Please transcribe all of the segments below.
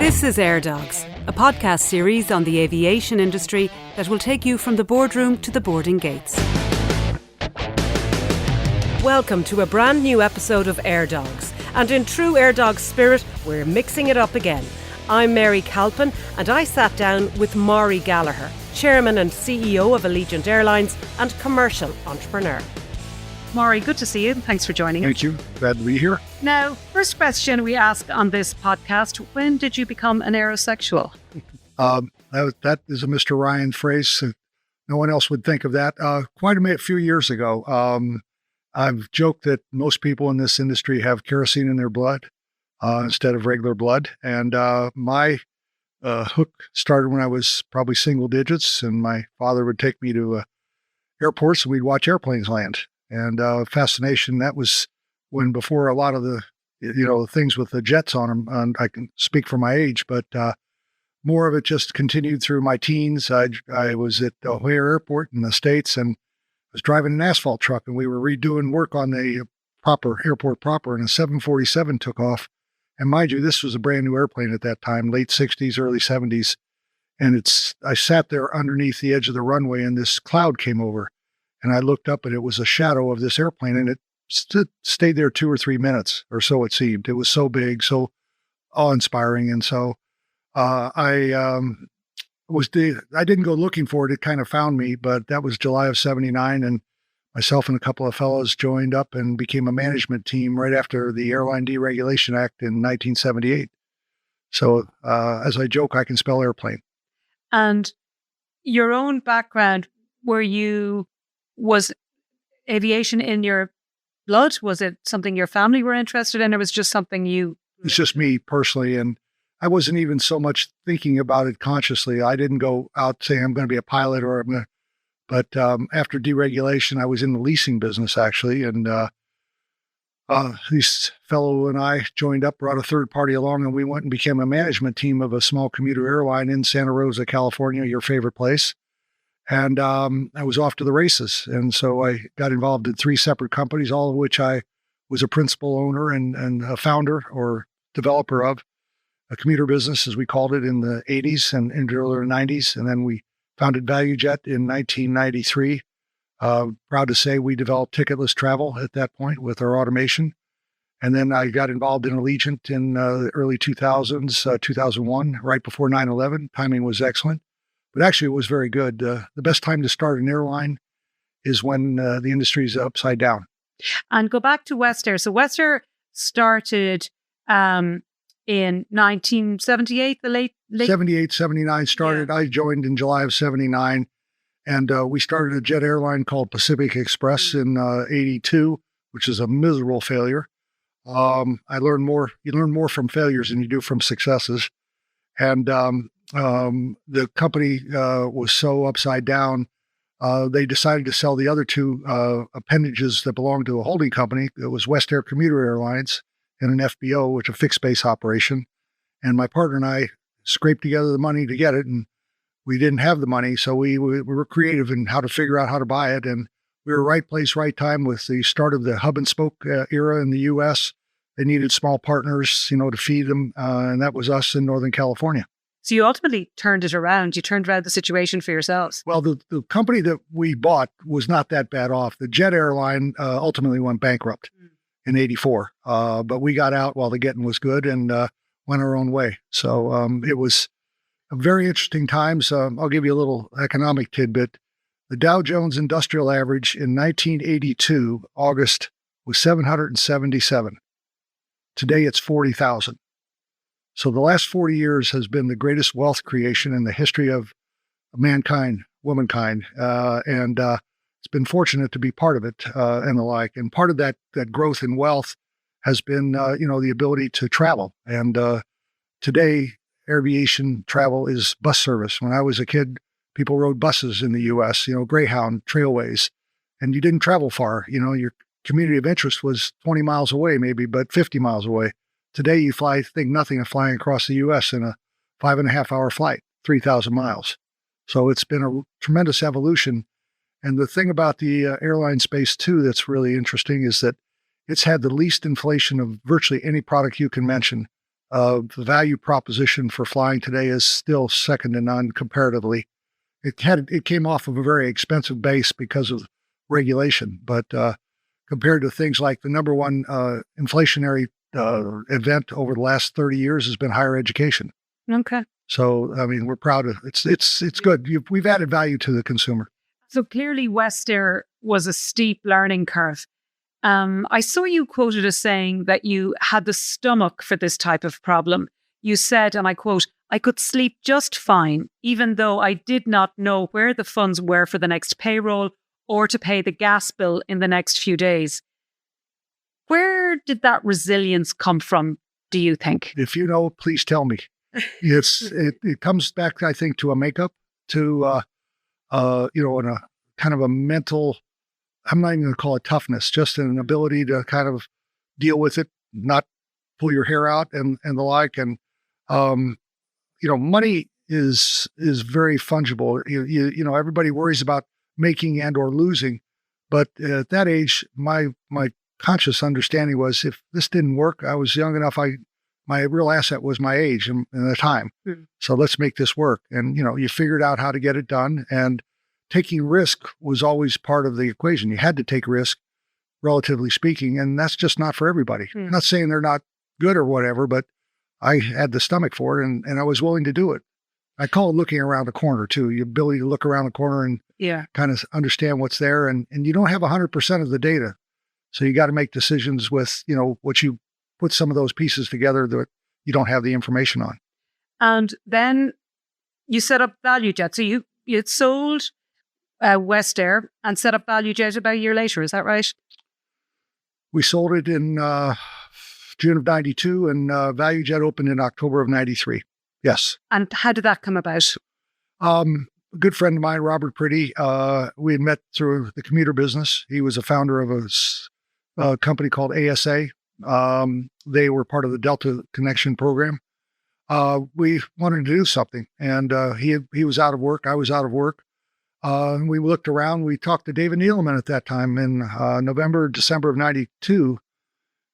This is Aer Dogs, a podcast series on the aviation industry that will take you from the boardroom to the boarding gates. Welcome to a brand new episode of Aer Dogs, and in true Aer Dogs spirit, we're mixing it up again. I'm Mary Calpin, and I sat down with Maury Gallagher, Chairman and CEO of Allegiant Airlines and commercial entrepreneur. Maury, good to see you. Thanks for joining us. Thank you. Glad to be here. Now, first question we ask on this podcast, when did you become an aerosexual? That is a Mr. Ryan phrase. No one else would think of that. Quite a few years ago. I've joked that most people in this industry have kerosene in their blood instead of regular blood. And my hook started when I was probably single digits, and my father would take me to airports and we'd watch airplanes land. And fascination, that was when before a lot of the, things with the jets on them, and I can speak for my age, but more of it just continued through my teens. I was at O'Hare Airport in the States and was driving an asphalt truck, and we were redoing work on the airport proper, and a 747 took off. And mind you, this was a brand new airplane at that time, late 60s, early 70s. And I sat there underneath the edge of the runway, and this cloud came over. And I looked up, and it was a shadow of this airplane, and it stayed there 2 or 3 minutes, or so it seemed. It was so big, so awe-inspiring. And so I didn't go looking for it. It kind of found me, but that was July of 79. And myself and a couple of fellows joined up and became a management team right after the Airline Deregulation Act in 1978. So as I joke, I can spell airplane. And your own background, was aviation in your blood? Was it something your family were interested in, or was it just something you... It's just me personally, and I wasn't even so much thinking about it consciously. I didn't go out saying I'm going to be a pilot or I'm going to... But after deregulation, I was in the leasing business, actually, and this fellow and I joined up, brought a third party along, and we went and became a management team of a small commuter airline in Santa Rosa, California, your favorite place. And I was off to the races. And so I got involved in 3 separate companies, all of which I was a principal owner and a founder or developer of. A commuter business, as we called it, in the 80s and into the early 90s. And then we founded ValueJet in 1993. Proud to say we developed ticketless travel at that point with our automation. And then I got involved in Allegiant in the early 2000s, 2001, right before 9/11. Timing was excellent. But actually, it was very good. The best time to start an airline is when the industry is upside down. And go back to West Air. So West Air started in 1978, the late... 78, 79 started. Yeah. I joined in July of 79. And we started a jet airline called Pacific Express in 82, which is a miserable failure. You learn more from failures than you do from successes. And the company was so upside down, they decided to sell the other 2 appendages that belonged to a holding company. It was West Air Commuter Airlines and an FBO, which is a fixed base operation. And my partner and I scraped together the money to get it, and we didn't have the money, so we were creative in how to figure out how to buy it. And we were right place, right time with the start of the hub and spoke era in the U.S. They needed small partners, to feed them, and that was us in Northern California. So you ultimately turned it around. You turned around the situation for yourselves. Well, the company that we bought was not that bad off. The jet airline ultimately went bankrupt in 84, but we got out while the getting was good and went our own way. So it was a very interesting times. I'll give you a little economic tidbit. The Dow Jones Industrial Average in 1982, August, was 777. Today it's 40,000. So the last 40 years has been the greatest wealth creation in the history of mankind, womankind. And it's been fortunate to be part of it and the like. And part of that growth in wealth has been, the ability to travel. And today, aviation travel is bus service. When I was a kid, people rode buses in the U.S., Greyhound, Trailways, and you didn't travel far. Your community of interest was 20 miles away maybe, but 50 miles away. Today, you think nothing of flying across the U.S. in a 5.5-hour flight, 3,000 miles. So it's been a tremendous evolution. And the thing about the airline space, too, that's really interesting is that it's had the least inflation of virtually any product you can mention the value proposition for flying today is still second to none comparatively. It came off of a very expensive base because of regulation, but compared to things like the number one inflationary event over the last 30 years has been higher education. Okay. So, I mean, we're proud of it's good. We've added value to the consumer. So clearly West Air was a steep learning curve. I saw you quoted as saying that you had the stomach for this type of problem. You said, and I quote, "I could sleep just fine, even though I did not know where the funds were for the next payroll or to pay the gas bill in the next few days." Where did that resilience come from, do you think? If you know, please tell me. It comes back, I think, to a makeup, to in a kind of a mental, I'm not even going to call it toughness, just an ability to kind of deal with it, not pull your hair out and the like. And, money is very fungible. Everybody worries about making and or losing. But at that age, my conscious understanding was if this didn't work, I was young enough. My real asset was my age and the time. Mm. So let's make this work. And, you figured out how to get it done. And taking risk was always part of the equation. You had to take risk, relatively speaking. And that's just not for everybody. Mm. I'm not saying they're not good or whatever, but I had the stomach for it and I was willing to do it. I call it looking around the corner too. The ability to look around the corner and kind of understand what's there. And you don't have 100% of the data. So you got to make decisions with, what you put some of those pieces together that you don't have the information on. And then you set up ValueJet. So you had sold West Air and set up ValueJet about a year later. Is that right? We sold it in June of 92 and ValueJet opened in October of 93. Yes. And how did that come about? A good friend of mine, Robert Pretty, we had met through the commuter business. He was a founder of a company called ASA. They were part of the Delta Connection program. We wanted to do something, and he was out of work. I was out of work. And we looked around. We talked to David Neeleman at that time in December of 92.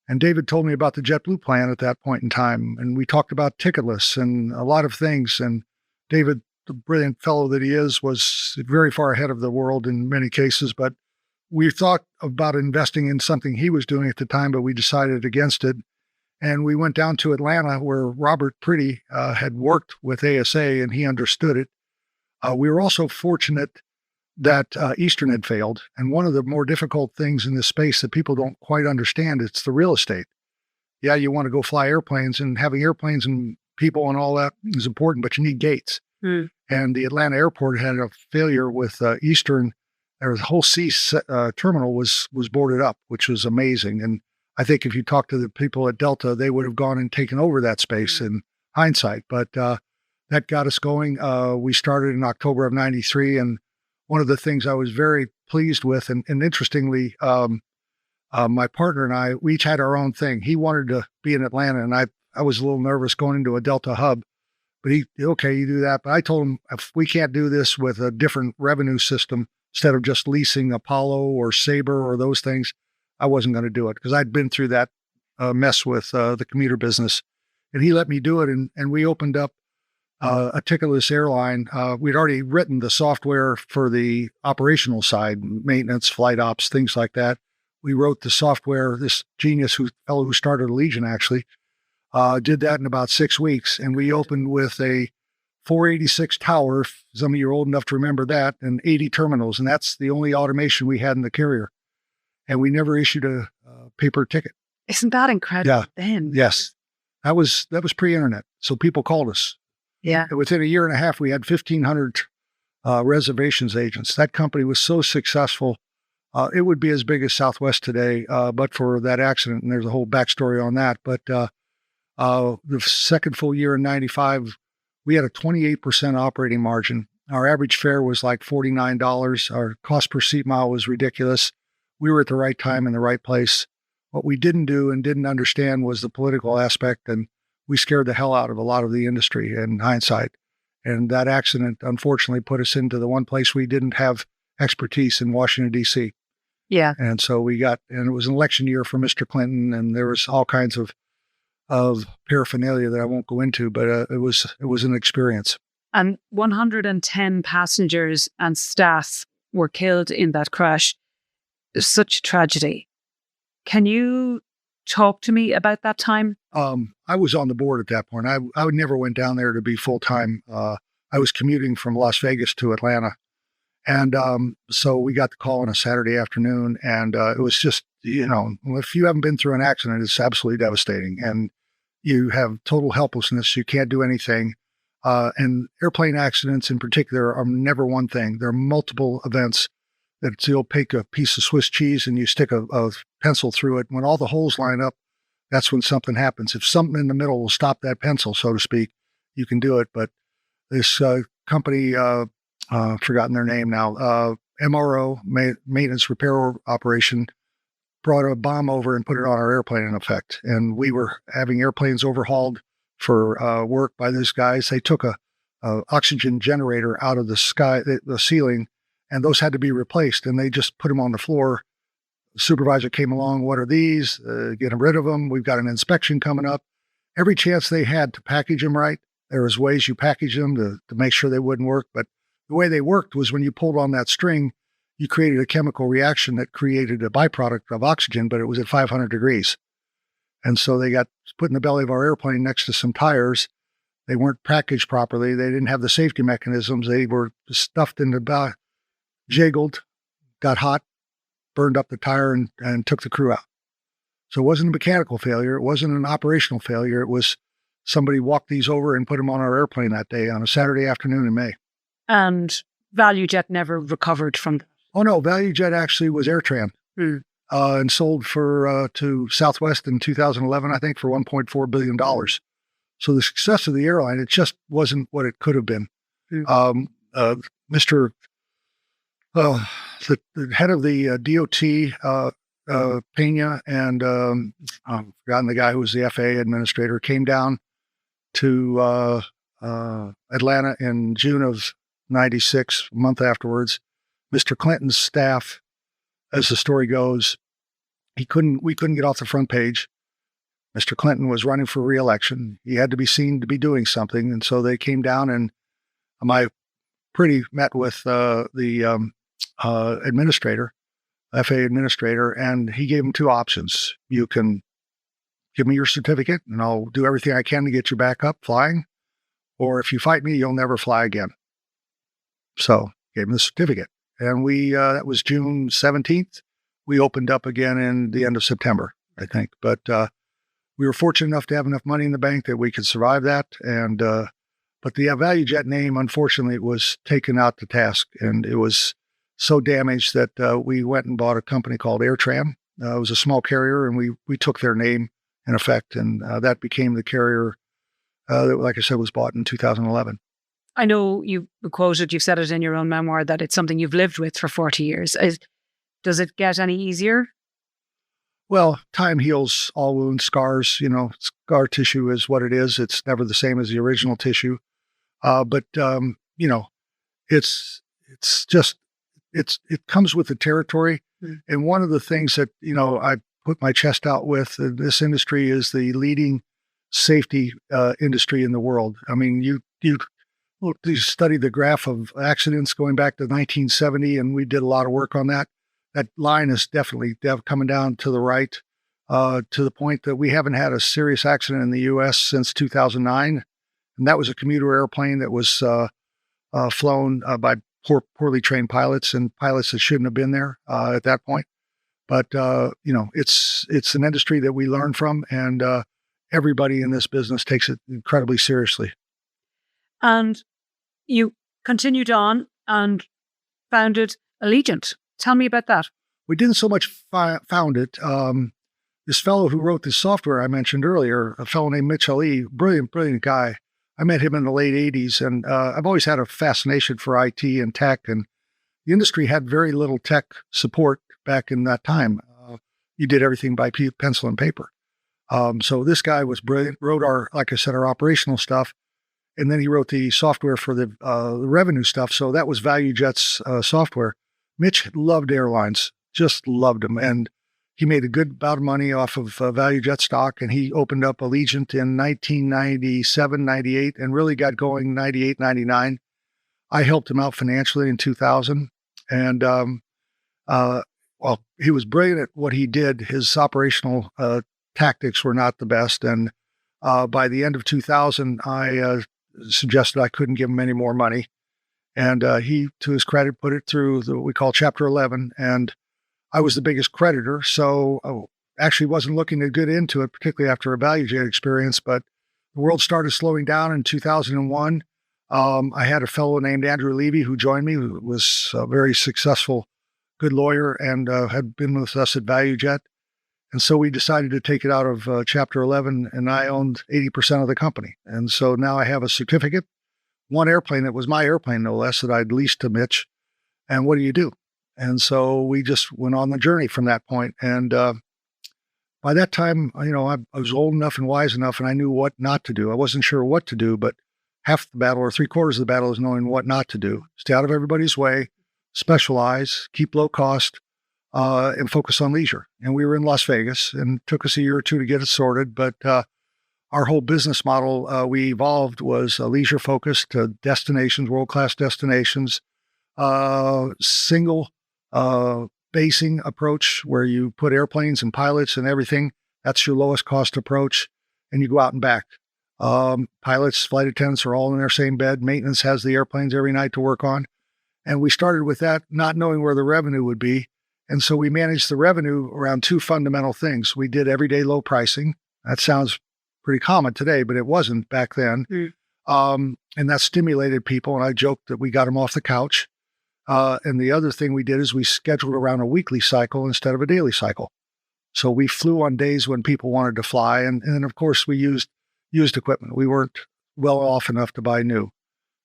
And David told me about the JetBlue plan at that point in time. And we talked about ticketless and a lot of things. And David, the brilliant fellow that he is, was very far ahead of the world in many cases. But we thought about investing in something he was doing at the time, but we decided against it. And we went down to Atlanta where Robert Pretty had worked with ASA and he understood it. We were also fortunate that Eastern had failed. And one of the more difficult things in this space that people don't quite understand, it's the real estate. Yeah, you want to go fly airplanes, and having airplanes and people and all that is important, but you need gates. Mm. And the Atlanta airport had a failure with Eastern. There was a whole C terminal was boarded up, which was amazing. And I think if you talk to the people at Delta, they would have gone and taken over that space in hindsight. But that got us going. We started in October of 93. And one of the things I was very pleased with, and interestingly, my partner and I, we each had our own thing. He wanted to be in Atlanta, and I was a little nervous going into a Delta hub. But okay, you do that. But I told him, if we can't do this with a different revenue system, instead of just leasing Apollo or Sabre or those things, I wasn't going to do it because I'd been through that mess with the commuter business. And he let me do it. And we opened up a ticketless airline. We'd already written the software for the operational side, maintenance, flight ops, things like that. We wrote the software. This fellow who started Allegiant actually did that in about 6 weeks. And we opened with a 486 tower. Some of you are old enough to remember that, and 80 terminals. And that's the only automation we had in the carrier. And we never issued a paper ticket. Isn't that incredible then? Yes. That was pre-internet. So people called us. Yeah. And within a year and a half, we had 1,500 reservations agents. That company was so successful. It would be as big as Southwest today, but for that accident. And there's a whole backstory on that. But the second full year in 95, we had a 28% operating margin. Our average fare was like $49. Our cost per seat mile was ridiculous. We were at the right time in the right place. What we didn't do and didn't understand was the political aspect, and we scared the hell out of a lot of the industry in hindsight. And that accident, unfortunately, put us into the one place we didn't have expertise in Washington, D.C. Yeah. And so and it was an election year for Mr. Clinton, and there was all kinds of of paraphernalia that I won't go into, but it was an experience. And 110 passengers and staff were killed in that crash. Such a tragedy. Can you talk to me about that time? I was on the board at that point. I never went down there to be full time. I was commuting from Las Vegas to Atlanta. And so we got the call on a Saturday afternoon, and it was just, if you haven't been through an accident, it's absolutely devastating. And you have total helplessness. You can't do anything. And airplane accidents in particular are never one thing. There are multiple events that you'll take a piece of Swiss cheese and you stick a pencil through it. When all the holes line up, that's when something happens. If something in the middle will stop that pencil, so to speak, you can do it. But this company, forgotten their name now, MRO, Maintenance Repair Operation, brought a bomb over and put it on our airplane in effect. And we were having airplanes overhauled for work by these guys. They took a oxygen generator out of the sky, the ceiling, and those had to be replaced. And they just put them on the floor. The supervisor came along. What are these? Get rid of them. We've got an inspection coming up. Every chance they had to package them right. There was ways you package them to make sure they wouldn't work. But the way they worked was when you pulled on that string, you created a chemical reaction that created a byproduct of oxygen, but it was at 500 degrees. And so they got put in the belly of our airplane next to some tires. They weren't packaged properly. They didn't have the safety mechanisms. They were stuffed in the back, jiggled, got hot, burned up the tire, and took the crew out. So it wasn't a mechanical failure. It wasn't an operational failure. It was somebody walked these over and put them on our airplane that day on a Saturday afternoon in May. And ValueJet never recovered from that. Oh, no. ValueJet actually was AirTran and sold to Southwest in 2011, I think, for $1.4 billion. So the success of the airline, it just wasn't what it could have been. The head of the DOT, Pena, and I've forgotten the guy who was the FAA administrator, came down to Atlanta in June of 96, a month afterwards. Mr. Clinton's staff, as the story goes, we couldn't get off the front page. Mr. Clinton was running for re-election. He had to be seen to be doing something. And so they came down, and my pretty met with the administrator, FAA administrator, and he gave him two options. You can give me your certificate and I'll do everything I can to get you back up flying. Or if you fight me, you'll never fly again. So gave him the certificate. And that was June 17th. We opened up again in the end of September, I think. But we were fortunate enough to have enough money in the bank that we could survive that. And but the ValueJet name, unfortunately, was taken out to task, and it was so damaged that we went and bought a company called AirTran. It was a small carrier, and we took their name in effect, and that became the carrier that, like I said, was bought in 2011. I know you've said it in your own memoir, that it's something you've lived with for 40 years. Does it get any easier? Well, time heals all wounds, scars. Scar tissue is what it is. It's never the same as the original tissue. But it comes with the territory. Mm. And one of the things that, I put my chest out with in this industry is the leading safety industry in the world. I mean, you study the graph of accidents going back to 1970, and we did a lot of work on that. That line is definitely coming down to the right, to the point that we haven't had a serious accident in the U.S. since 2009. And that was a commuter airplane that was flown by poorly trained pilots and pilots that shouldn't have been there at that point. But, it's an industry that we learn from, and everybody in this business takes it incredibly seriously. And you continued on and founded Allegiant. Tell me about that. We didn't so much found it. This fellow who wrote this software I mentioned earlier, a fellow named Mitch Ali, brilliant guy. I met him in the late 80s, and I've always had a fascination for IT and tech, and the industry had very little tech support back in that time. You did everything by pencil and paper. So this guy was brilliant, wrote our operational stuff, and then he wrote the software for the revenue stuff. So that was ValueJet's software. Mitch loved airlines, just loved them. And he made a good bout of money off of Value Jet stock, and he opened up Allegiant in 1997, 98, and really got going 98, 99. I helped him out financially in 2000. And, well, he was brilliant at what he did. His operational tactics were not the best. And by the end of 2000, I suggested I couldn't give him any more money. And he, to his credit, put it through what we call Chapter 11. And I was the biggest creditor. So actually wasn't looking to get into it, particularly after a Value Jet experience. But the world started slowing down in 2001. I had a fellow named Andrew Levy who joined me, who was a very successful, good lawyer, and had been with us at Value Jet. And so we decided to take it out of Chapter 11, and I owned 80% of the company. And so now I have a certificate, one airplane that was my airplane, no less, that I'd leased to Mitch. And what do you do? And so we just went on the journey from that point. And by that time, I was old enough and wise enough, and I knew what not to do. I wasn't sure what to do, but half the battle or 3/4 of the battle is knowing what not to do. Stay out of everybody's way, specialize, keep low cost, and focus on leisure. And we were in Las Vegas, and it took us a year or two to get it sorted. But our whole business model we evolved was leisure focused to destinations, world-class destinations, single basing approach where you put airplanes and pilots and everything. That's your lowest cost approach. And you go out and back. Pilots, flight attendants are all in their same bed. Maintenance has the airplanes every night to work on. And we started with that, not knowing where the revenue would be. And so we managed the revenue around two fundamental things. We did everyday low pricing. That sounds pretty common today, but it wasn't back then. And that stimulated people. And I joked that we got them off the couch. And the other thing we did is we scheduled around a weekly cycle instead of a daily cycle. So we flew on days when people wanted to fly. And then, of course, we used equipment. We weren't well off enough to buy new.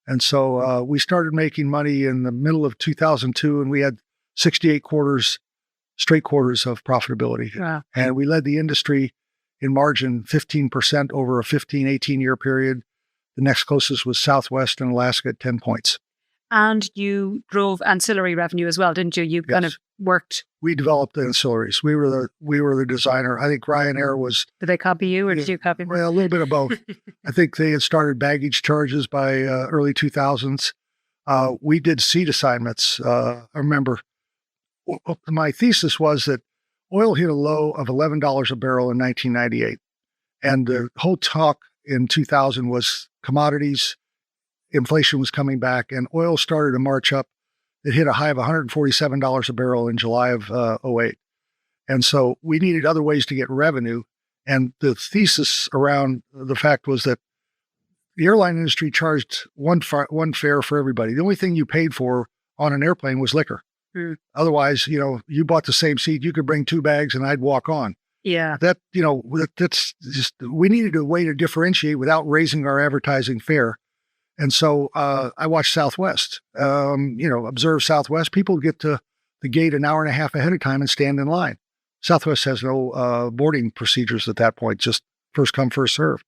And so we started making money in the middle of 2002, and we had 68 straight quarters of profitability. Wow. And we led the industry in margin 15% over a 15, 18-year period. The next closest was Southwest and Alaska at 10 points. And you drove ancillary revenue as well, didn't you? You kind of worked. We developed the ancillaries. We were the designer. I think Ryanair was. Did they copy you, or did you copy them? Well, a little bit of both. I think they had started baggage charges by early 2000s. We did seat assignments. I remember my thesis was that oil hit a low of $11 a barrel in 1998, and the whole talk in 2000 was commodities. Inflation was coming back, and oil started to march up. It hit a high of $147 a barrel in July of 08. And so we needed other ways to get revenue. And the thesis around the fact was that the airline industry charged one fare for everybody. The only thing you paid for on an airplane was liquor. Otherwise, you bought the same seat, you could bring 2 bags and I'd walk on. Yeah. That's just, we needed a way to differentiate without raising our advertising fare. And so I watched Southwest, observe Southwest. People get to the gate an hour and a half ahead of time and stand in line. Southwest has no boarding procedures at that point, just first come, first serve.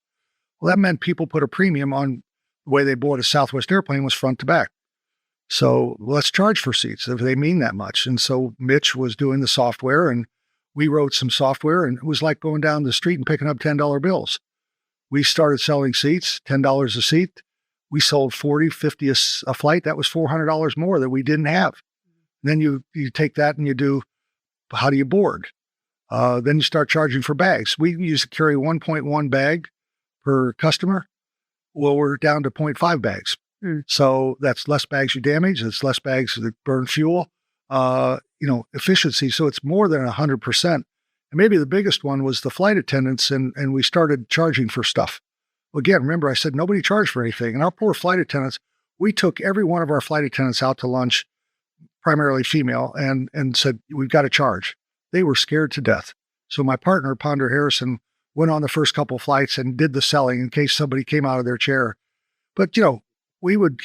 Well, that meant people put a premium on the way they bought a Southwest airplane was front to back. So let's charge for seats if they mean that much. And so Mitch was doing the software, and we wrote some software, and it was like going down the street and picking up $10 bills. We started selling seats, $10 a seat. We sold 40, 50 a flight. That was $400 more that we didn't have. Then you take that and you do, how do you board? Then you start charging for bags. We used to carry 1.1 bag per customer. Well, we're down to 0.5 bags. So that's less bags you damage. It's less bags that burn fuel, efficiency. So it's more than 100%. And maybe the biggest one was the flight attendants, and we started charging for stuff. Again, remember I said nobody charged for anything. And our poor flight attendants, we took every one of our flight attendants out to lunch, primarily female, and said, we've got to charge. They were scared to death. So my partner, Ponder Harrison, went on the first couple of flights and did the selling in case somebody came out of their chair. But, we would,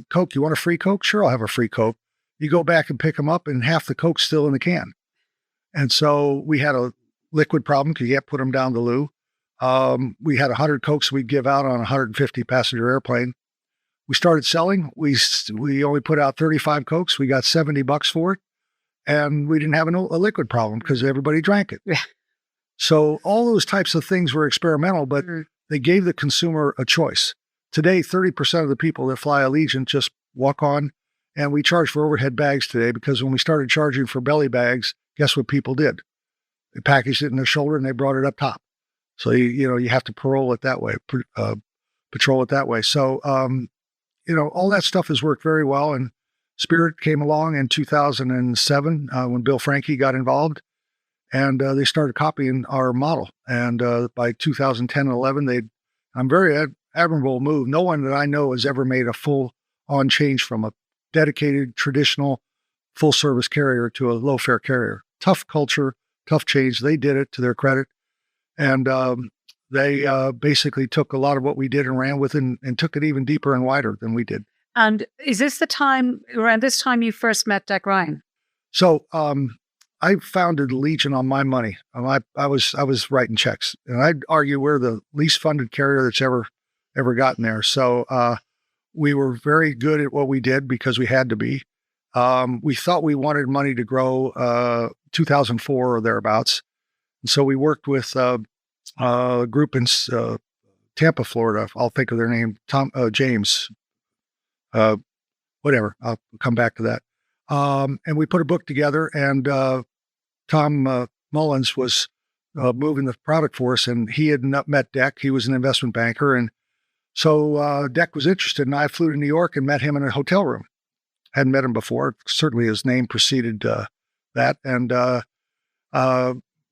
Coke, you want a free Coke? Sure, I'll have a free Coke. You go back and pick them up and half the Coke's still in the can. And so we had a liquid problem because you can't put them down the loo. We had 100 Cokes we'd give out on a 150 passenger airplane. We started selling. We only put out 35 Cokes. We got $70 for it. and we didn't have a liquid problem because everybody drank it. Yeah. So all those types of things were experimental, but they gave the consumer a choice. Today, 30% of the people that fly Allegiant just walk on, and we charge for overhead bags today because when we started charging for belly bags, guess what people did? They packaged it in their shoulder and they brought it up top. So, you have to patrol it that way. So, all that stuff has worked very well. And Spirit came along in 2007 when Bill Franke got involved, and they started copying our model. And by 2010 and 11, I'm very admirable move. No one that I know has ever made a full-on change from a dedicated, traditional, full-service carrier to a low-fare carrier. Tough culture, tough change. They did it to their credit. And they basically took a lot of what we did and ran with it and took it even deeper and wider than we did. And is this around this time you first met Dec Ryan? So I founded Allegiant on my money. I was writing checks, and I'd argue we're the least funded carrier that's ever gotten there. So we were very good at what we did because we had to be. We thought we wanted money to grow 2004 or thereabouts. And so we worked with a group in Tampa, Florida. I'll think of their name, James, whatever. I'll come back to that. And we put a book together, and Tom Mullins was moving the product for us, and he had met Dec. He was an investment banker. And so Dec was interested, and I flew to New York and met him in a hotel room. Hadn't met him before. Certainly his name preceded that. And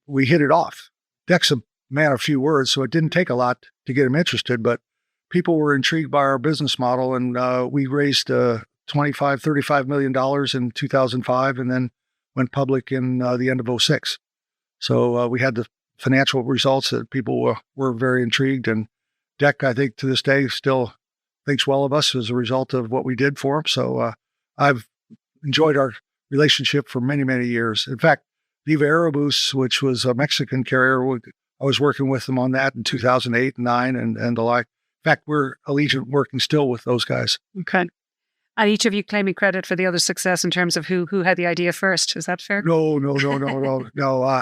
we hit it off. Dec's a man of few words, so it didn't take a lot to get him interested, but people were intrigued by our business model, and we raised $35 million in 2005 and then went public in the end of 2006. So we had the financial results that people were very intrigued, and Dec, I think, to this day still thinks well of us as a result of what we did for him. So I've enjoyed our relationship for many, many years. In fact, Viva Aerobus, which was a Mexican carrier, I was working with them on that in 2008 and 2009 and the like. In fact, we're Allegiant working still with those guys. Okay. And each of you claiming credit for the other's success in terms of who had the idea first. Is that fair? No.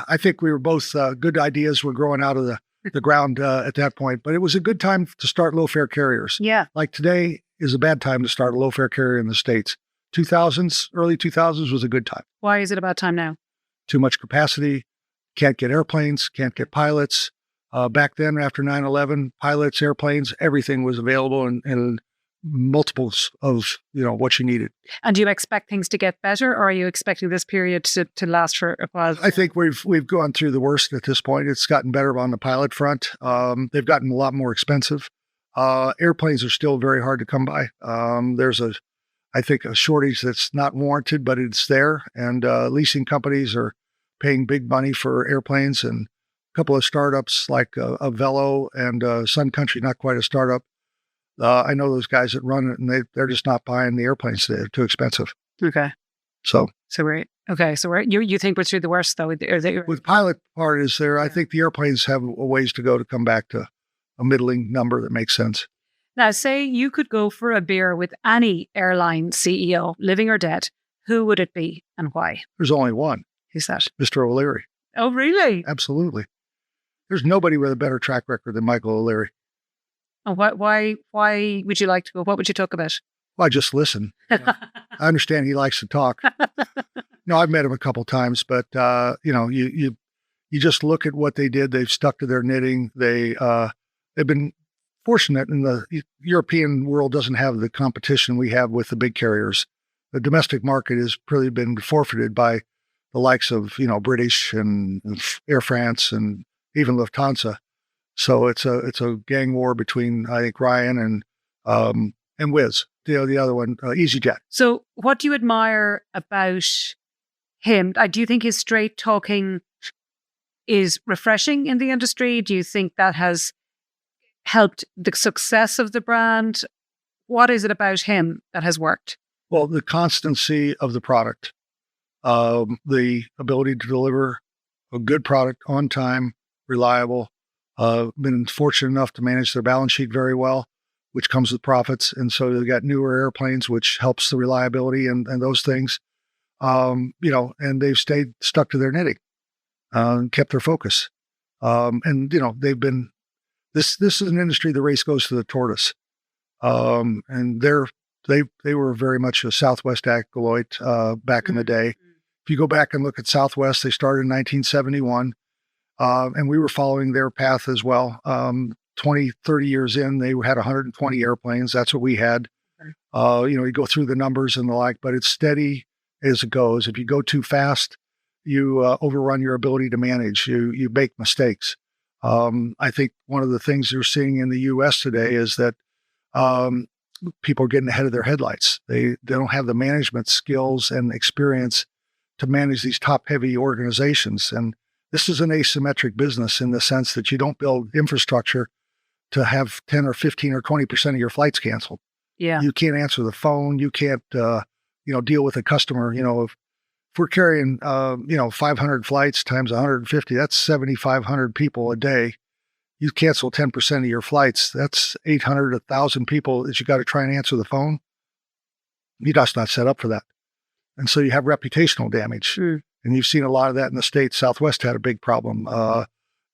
I think we were both good ideas were growing out of the ground at that point. But it was a good time to start low-fare carriers. Yeah. Like today is a bad time to start a low-fare carrier in the States. Early 2000s was a good time. Why is it about time now? Too much capacity, can't get airplanes, can't get pilots. Back then, after 9/11, pilots, airplanes, everything was available in multiples of what you needed. And do you expect things to get better, or are you expecting this period to last for a while? I think we've gone through the worst at this point. It's gotten better on the pilot front. They've gotten a lot more expensive. Airplanes are still very hard to come by. There's I think a shortage that's not warranted, but it's there. And leasing companies are paying big money for airplanes, and a couple of startups like Velo and Sun Country, not quite a startup. I know those guys that run it, and they're just not buying the airplanes today. They're too expensive. Okay. So you think we're through the worst though? With pilot part is there, I think the airplanes have a ways to go to come back to a middling number that makes sense. Now, say you could go for a beer with any airline CEO, living or dead, who would it be and why? There's only one. Who's that? Mr. O'Leary. Oh, really? Absolutely. There's nobody with a better track record than Michael O'Leary. And why would you like to go? What would you talk about? Well, I just listen. I understand he likes to talk. No, I've met him a couple of times, but you just look at what they did. They've stuck to their knitting. They've been fortunate, in the European world doesn't have the competition we have with the big carriers. The domestic market has probably been forfeited by the likes of British and Air France and even Lufthansa. So it's a gang war between, I think, Ryan and Wizz, the other one, EasyJet. So what do you admire about him? Do you think his straight talking is refreshing in the industry? Do you think that has helped the success of the brand? What is it about him that has worked? Well, the constancy of the product, the ability to deliver a good product on time, reliable. Been fortunate enough to manage their balance sheet very well, which comes with profits. And so they've got newer airplanes, which helps the reliability and those things. And they've stayed stuck to their knitting, and kept their focus. They've been, this is an industry, the race goes to the tortoise. And they were very much a Southwest acolyte, back in the day. If you go back and look at Southwest, they started in 1971, and we were following their path as well. 20, 30 years in, they had 120 airplanes. That's what we had. You go through the numbers and the like, but it's steady as it goes. If you go too fast, you overrun your ability to manage. You make mistakes. I think one of the things you're seeing in the U.S. today is that people are getting ahead of their headlights. They don't have the management skills and experience to manage these top-heavy organizations. And this is an asymmetric business in the sense that you don't build infrastructure to have 10 or 15 or 20% of your flights canceled. Yeah. You can't answer the phone. You can't, deal with a customer. If we're carrying, 500 flights times 150, that's 7,500 people a day. You cancel 10% of your flights. That's 800, 1,000 people that you got to try and answer the phone. You're just not set up for that. And so you have reputational damage. And you've seen a lot of that in the States. Southwest had a big problem.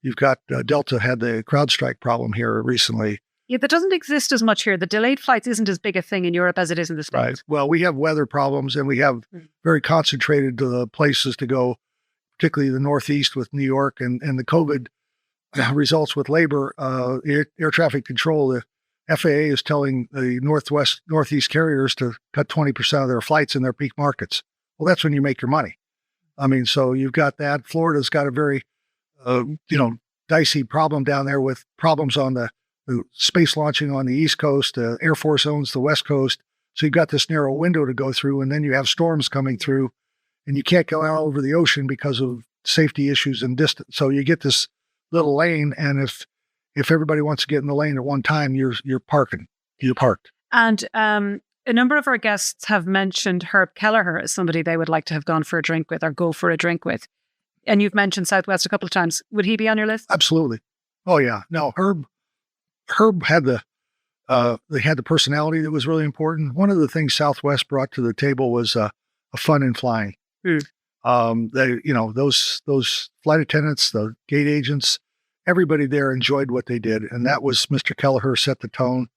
You've got Delta had the CrowdStrike problem here recently. Yeah, that doesn't exist as much here. The delayed flights isn't as big a thing in Europe as it is in the States. Right. Well, we have weather problems, and we have very concentrated places to go, particularly the Northeast with New York, and the COVID results with labor. Air traffic control, the FAA is telling the Northeast carriers to cut 20% of their flights in their peak markets. Well, that's when you make your money. I mean, so you've got that. Florida's got a very, dicey problem down there with problems on the space launching on the East Coast. Air Force owns the West Coast. So you've got this narrow window to go through, and then you have storms coming through, and you can't go out over the ocean because of safety issues and distance. So you get this little lane, and if everybody wants to get in the lane at one time, you're parking. You're parked. And a number of our guests have mentioned Herb Kelleher as somebody they would like to have gone for a drink with or go for a drink with. And you've mentioned Southwest a couple of times. Would he be on your list? Absolutely. Oh yeah. No, Herb had the personality that was really important. One of the things Southwest brought to the table was a fun in flying. Those flight attendants, the gate agents, everybody there enjoyed what they did. And that was Mr. Kelleher set the tone.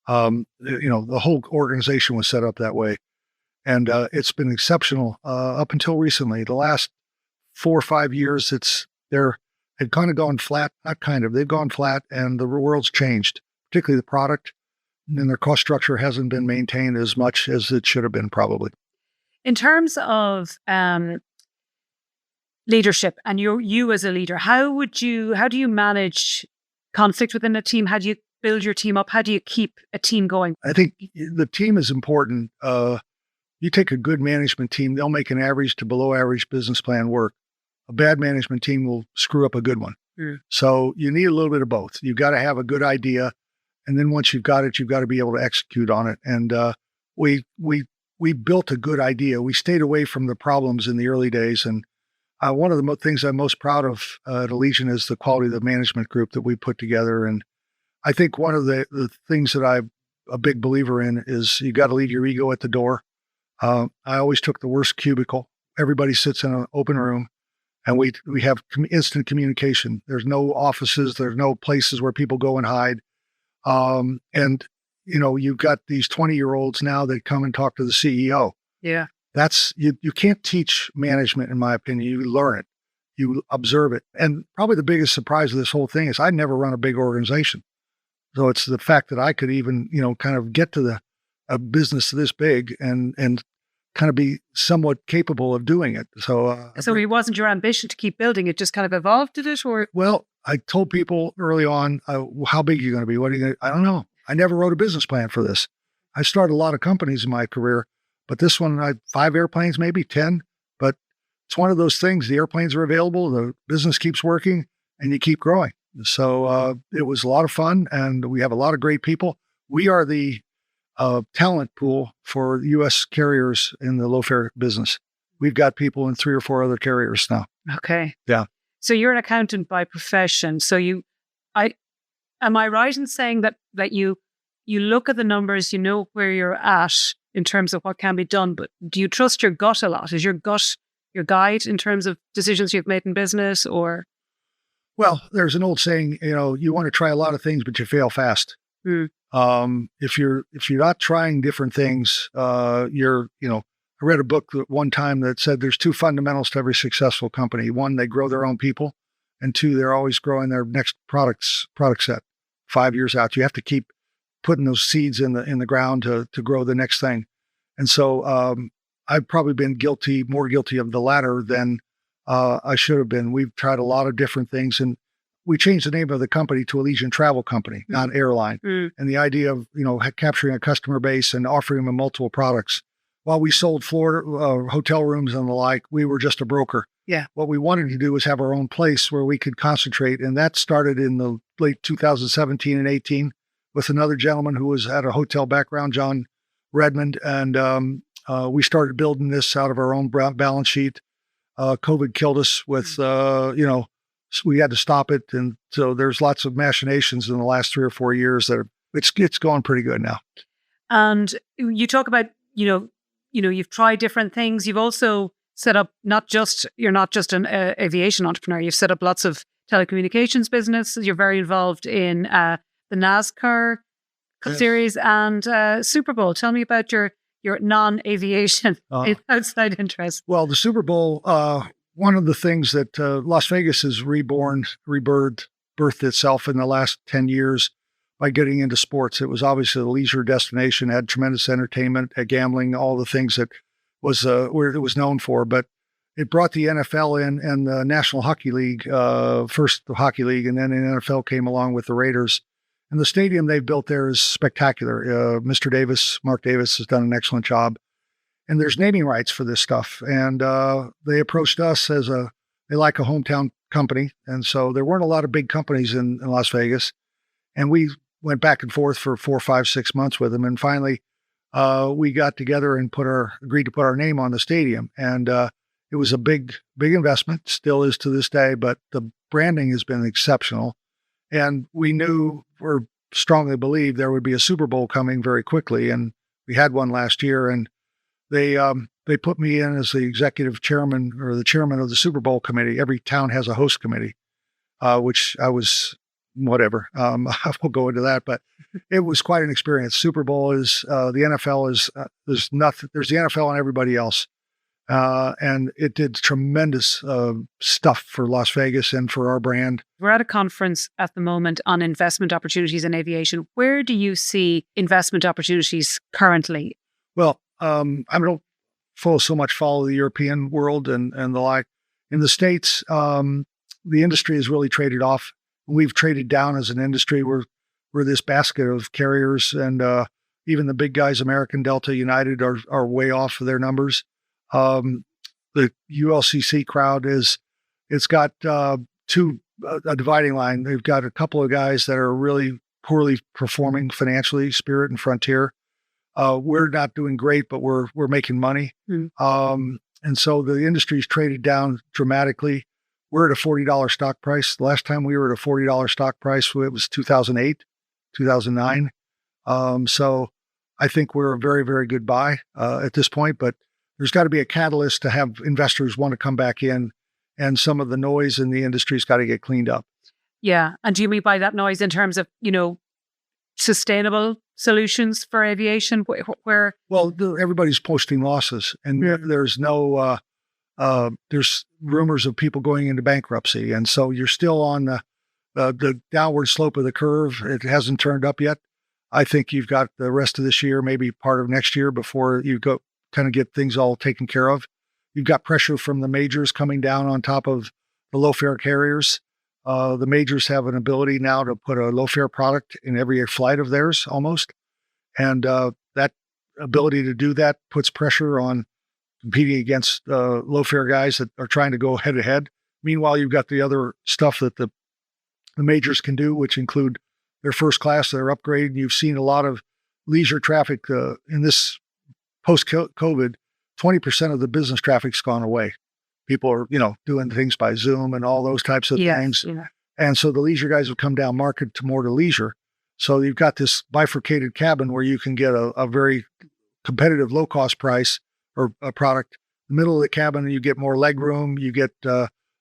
The whole organization was set up that way. And it's been exceptional up until recently. The last 4 or 5 years, they've kind of gone flat, they've gone flat, and the world's changed, particularly the product, and their cost structure hasn't been maintained as much as it should have been probably. In terms of leadership and you as a leader, how do you manage conflict within a team? How do you build your team up? How do you keep a team going? I think the team is important. You take a good management team, they'll make an average to below average business plan work. A bad management team will screw up a good one. So you need a little bit of both. You've got to have a good idea. And then once you've got it, you've got to be able to execute on it. And we built a good idea. We stayed away from the problems in the early days. And one of the things I'm most proud of at Allegiant is the quality of the management group that we put together. And I think one of the things that I'm a big believer in is you got to leave your ego at the door. I always took the worst cubicle. Everybody sits in an open room, and we have instant communication. There's no offices. There's no places where people go and hide. You've got these 20-year-olds now that come and talk to the CEO. Yeah. That's, you can't teach management, in my opinion. You learn it. You observe it. And probably the biggest surprise of this whole thing is I'd never run a big organization. So it's the fact that I could even, kind of get to a business this big and kind of be somewhat capable of doing it. So it wasn't your ambition to keep building, it just kind of evolved, did it? Or well, I told people early on, how big are you going to be? What are you going to, I don't know. I never wrote a business plan for this. I started a lot of companies in my career, but this one, I 5 airplanes, maybe 10, but it's one of those things. The airplanes are available, the business keeps working, and you keep growing. So it was a lot of fun, and we have a lot of great people. We are the talent pool for U.S. carriers in the low-fare business. We've got people in 3 or 4 other carriers now. Okay. Yeah. So you're an accountant by profession. So am I right in saying that you look at the numbers, you know where you're at, in terms of what can be done, but do you trust your gut a lot? Is your gut your guide in terms of decisions you've made in business, or? Well, there's an old saying, you want to try a lot of things, but you fail fast. If you're not trying different things, I read a book at one time that said there's two fundamentals to every successful company. One, they grow their own people, and two, they're always growing their next product set 5 years out. You have to keep putting those seeds in the ground to grow the next thing. And so I've probably been more guilty of the latter than I should have been. We've tried a lot of different things, and we changed the name of the company to Allegiant Travel Company, not Airline. And the idea of, capturing a customer base and offering them multiple products. While we sold Florida hotel rooms and the like, we were just a broker. Yeah. What we wanted to do was have our own place where we could concentrate. And that started in the late 2017 and 18 with another gentleman who had a hotel background, John Redmond. And we started building this out of our own balance sheet. COVID killed us with, we had to stop it. And so there's lots of machinations in the last 3 or 4 years that it's going pretty good now. And you talk about, you've tried different things. You've also set up you're not just an aviation entrepreneur. You've set up lots of telecommunications businesses. You're very involved in the NASCAR series and Super Bowl. Tell me about your non-aviation outside interest. Well, the Super Bowl, one of the things that Las Vegas has birthed itself in the last 10 years by getting into sports. It was obviously a leisure destination, had tremendous entertainment, gambling, all the things that was where it was known for. But it brought the NFL in and the National Hockey League, first the Hockey League, and then the NFL came along with the Raiders. And the stadium they've built there is spectacular. Mark Davis, has done an excellent job. And there's naming rights for this stuff. And they approached us they like a hometown company. And so there weren't a lot of big companies in Las Vegas. And we went back and forth for 4, 5, 6 months with them. And finally, we got together and agreed to put our name on the stadium. And it was a big, big investment, still is to this day, but the branding has been exceptional. And we strongly believed there would be a Super Bowl coming very quickly. And we had one last year, and they put me in as the executive chairman or the chairman of the Super Bowl committee. Every town has a host committee, which I was whatever. I won't go into that, but it was quite an experience. Super Bowl is the NFL is there's nothing. There's the NFL and everybody else, and it did tremendous stuff for Las Vegas and for our brand. We're at a conference at the moment on investment opportunities in aviation. Where do you see investment opportunities currently? Well, I don't follow the European world and the like. In the States, the industry has really traded off. We've traded down as an industry. We're this basket of carriers, and even the big guys, American, Delta, United, are way off of their numbers. The ULCC crowd it's got a dividing line. They've got a couple of guys that are really poorly performing financially, Spirit and Frontier. We're not doing great, but we're making money. And so the industry's traded down dramatically. We're at a $40 stock price. The last time we were at a $40 stock price, it was 2008, 2009. So I think we're a very, very good buy at this point, but there's got to be a catalyst to have investors want to come back in, and some of the noise in the industry's got to get cleaned up. Yeah. And do you mean by that noise in terms of, sustainable solutions for aviation? Where? Well, everybody's posting losses, and there's no... there's rumors of people going into bankruptcy. And so you're still on the downward slope of the curve. It hasn't turned up yet. I think you've got the rest of this year, maybe part of next year before you go kind of get things all taken care of. You've got pressure from the majors coming down on top of the low fare carriers. The majors have an ability now to put a low fare product in every flight of theirs almost. And that ability to do that puts pressure on competing against low fare guys that are trying to go head to head. Meanwhile, you've got the other stuff that the majors can do, which include their first class, their upgrade. You've seen a lot of leisure traffic in this post-COVID. 20% of the business traffic's gone away. People are, doing things by Zoom and all those types of things. Yeah. And so the leisure guys have come down market to more to leisure. So you've got this bifurcated cabin where you can get a very competitive low-cost price or a product. The middle of the cabin, you get more leg room, you get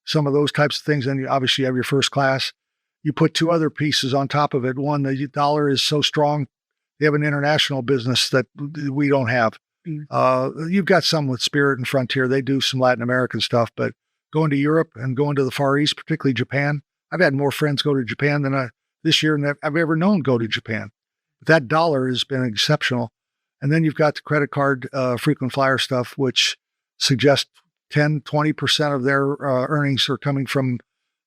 some of those types of things, and you obviously have your first class. You put two other pieces on top of it. One, the dollar is so strong, they have an international business that we don't have. You've got some with Spirit and Frontier. They do some Latin American stuff, but going to Europe and going to the Far East, particularly Japan, I've had more friends go to Japan than this year than I've ever known go to Japan. But that dollar has been exceptional. And then you've got the credit card frequent flyer stuff, which suggests 10, 20% of their earnings are coming from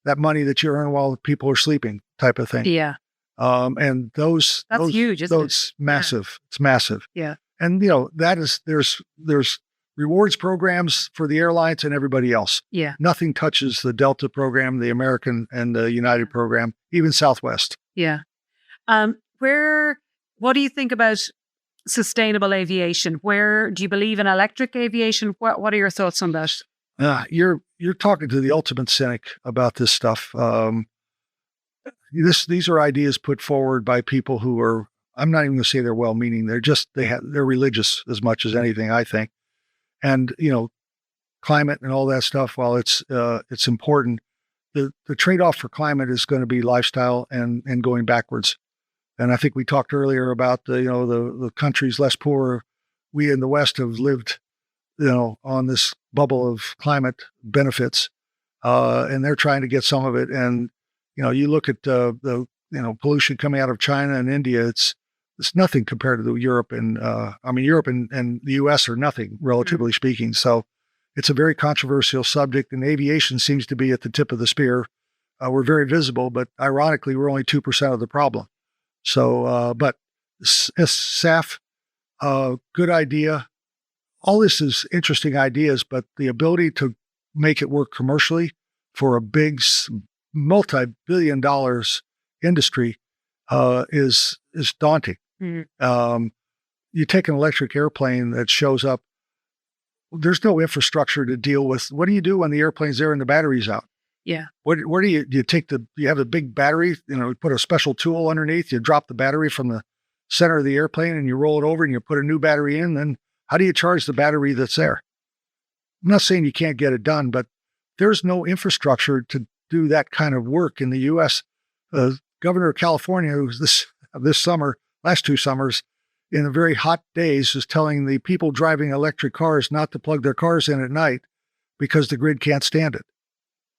that money that you earn while people are sleeping type of thing. Yeah. And that's huge, isn't it? It's massive. Yeah. It's massive. Yeah. And, there's rewards programs for the airlines and everybody else. Yeah. Nothing touches the Delta program, the American and the United program, even Southwest. Yeah. What do you think about sustainable aviation? Where do you believe in electric aviation? What are your thoughts on that? You're talking to the ultimate cynic about this stuff. These are ideas put forward by people who are, I'm not even going to say they're well-meaning. They're religious as much as anything, I think. And, climate and all that stuff, while it's important, the trade-off for climate is going to be lifestyle and going backwards. And I think we talked earlier about the countries less poor. We in the West have lived, on this bubble of climate benefits, and they're trying to get some of it. And, you look at the pollution coming out of China and India, it's nothing compared to Europe. And Europe and the U.S. are nothing, relatively speaking. So it's a very controversial subject, and aviation seems to be at the tip of the spear. We're very visible, but ironically, we're only 2% of the problem. So, but SAF, good idea. All this is interesting ideas, but the ability to make it work commercially for a big multi-billion dollars industry is daunting. Mm-hmm. You take an electric airplane that shows up, there's no infrastructure to deal with. What do you do when the airplane's there and the battery's out? Yeah. Where do you you have a big battery, put a special tool underneath, you drop the battery from the center of the airplane and you roll it over and you put a new battery in. Then how do you charge the battery that's there? I'm not saying you can't get it done, but there's no infrastructure to do that kind of work in the U.S. Governor of California, who was this summer, last 2 summers, in the very hot days, is telling the people driving electric cars not to plug their cars in at night because the grid can't stand it.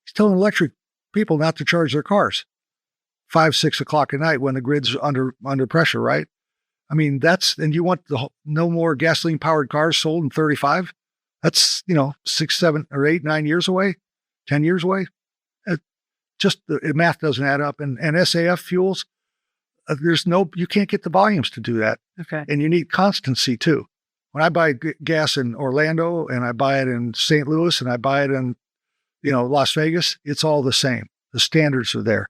He's telling electric people not to charge their cars 5, 6 o'clock at night when the grid's under pressure, right? I mean, and you want no more gasoline powered cars sold in 35? That's, 6, 7 or 8, 9 years away, 10 years away. The math doesn't add up. And SAF fuels, you can't get the volumes to do that. Okay. And you need constancy too. When I buy gas in Orlando and I buy it in St. Louis and I buy it in Las Vegas, it's all the same. The standards are there.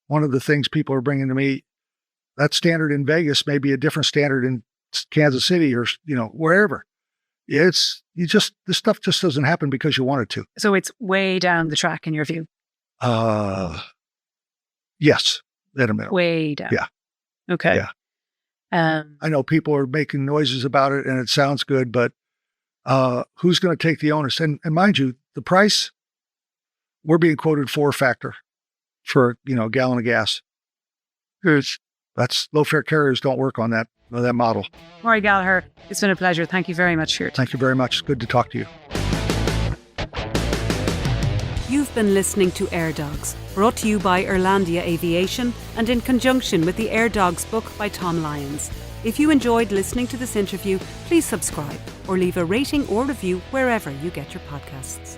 One of the things people are bringing to me, that standard in Vegas may be a different standard in Kansas City or, wherever. This stuff just doesn't happen because you want it to. So it's way down the track in your view? Yes, at a minimum. Way down. Yeah. Okay. Yeah. I know people are making noises about it and it sounds good, but who's going to take the onus? And mind you, the price, we're being quoted 4 factor for, a gallon of gas. That's low fare carriers don't work on that model. Maury Gallagher, it's been a pleasure. Thank you very much for your time. Thank you very much. Good to talk to you. You've been listening to Aer Dogs, brought to you by Irlandia Aviation and in conjunction with the Aer Dogs book by Tom Lyons. If you enjoyed listening to this interview, please subscribe or leave a rating or review wherever you get your podcasts.